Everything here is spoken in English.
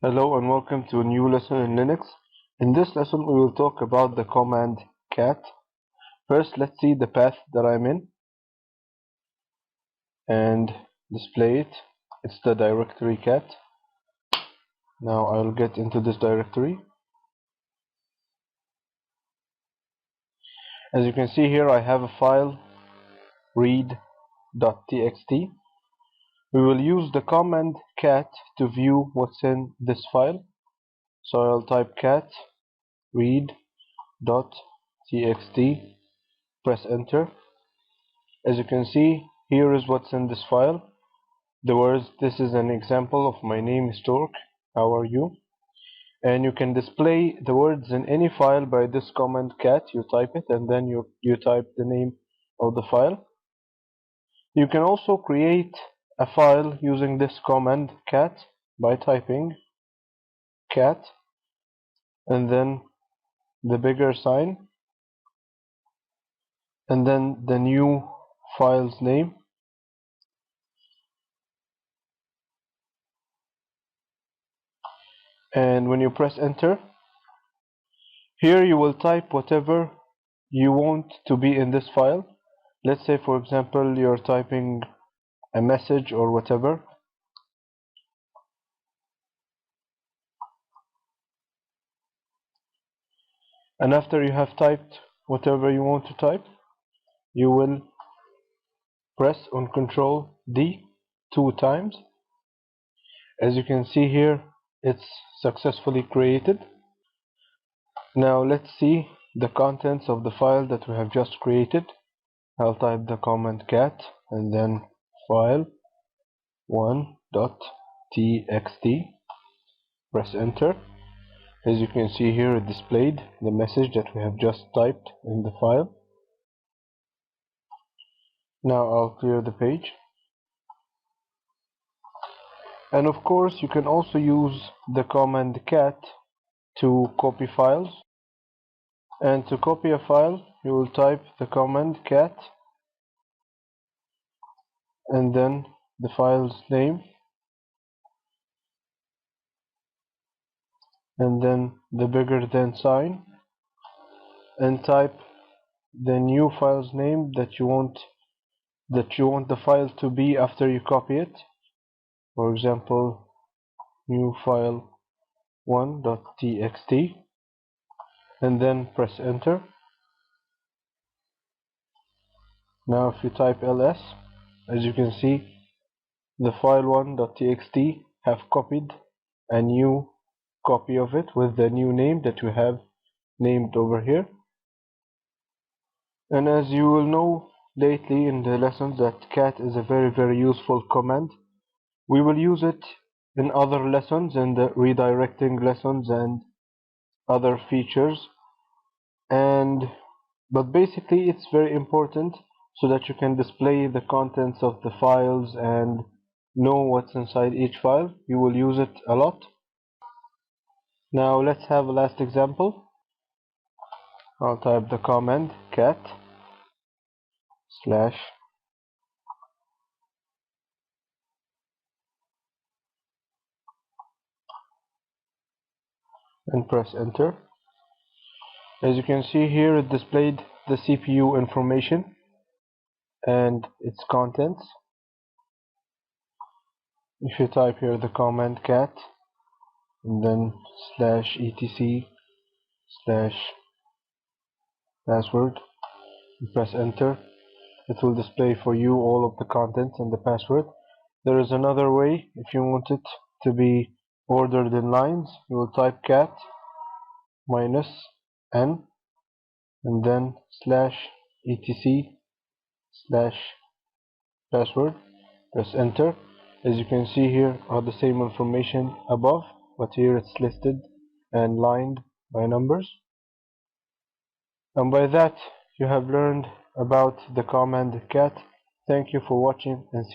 Hello and welcome to a new lesson in Linux. In this lesson we will talk about the command cat. First let's see the path that I'm in and display it. It's the directory cat. Now I'll get into this directory. As you can see here I have a file read.txt. We will use the command cat to view what's in this file. So I'll type cat read.txt, press enter. As you can see, here is what's in this file. The words, this is an example of my name is Torque, how are you? And you can display the words in any file by this command cat. You type it and then you type the name of the file. You can also create a file using this command cat by typing cat and then the bigger sign and then the new file's name. And when you press enter, here you will type whatever you want to be in this file. Let's say for example you're typing a message or whatever. And after you have typed whatever you want to type, you will press on Ctrl D 2 times. As you can see here, it's successfully created. Now let's see the contents of the file that we have just created. I'll type the command cat and then file 1.txt, press enter. As you can see here, it displayed the message that we have just typed in the file. Now I'll clear the page. And of course you can also use the command cat to copy files. And to copy a file, you will type the command cat and then the file's name and then the bigger than sign and type the new file's name that you want the file to be after you copy it. For example, new file 1.txt and then press enter. Now if you type ls, as you can see, the file 1.txt have copied a new copy of it with the new name that we have named over here. And as you will know lately in the lessons that cat is a very useful command. We will use it in other lessons, in the redirecting lessons and other features. But basically it's very important so that you can display the contents of the files and know what's inside each file. You will use it a lot. Now let's have a last example. I'll type the command cat slash and press enter. As you can see here, it displayed the CPU information and its contents. If you type here the command cat and then /etc/password and press enter, it will display for you all of the contents and the password. There is another way. If you want it to be ordered in lines, you will type cat -n and then /etc/password, press enter. As you can see here are the same information above, but here it's listed and lined by numbers. And by that you have learned about the command cat. Thank you for watching and see you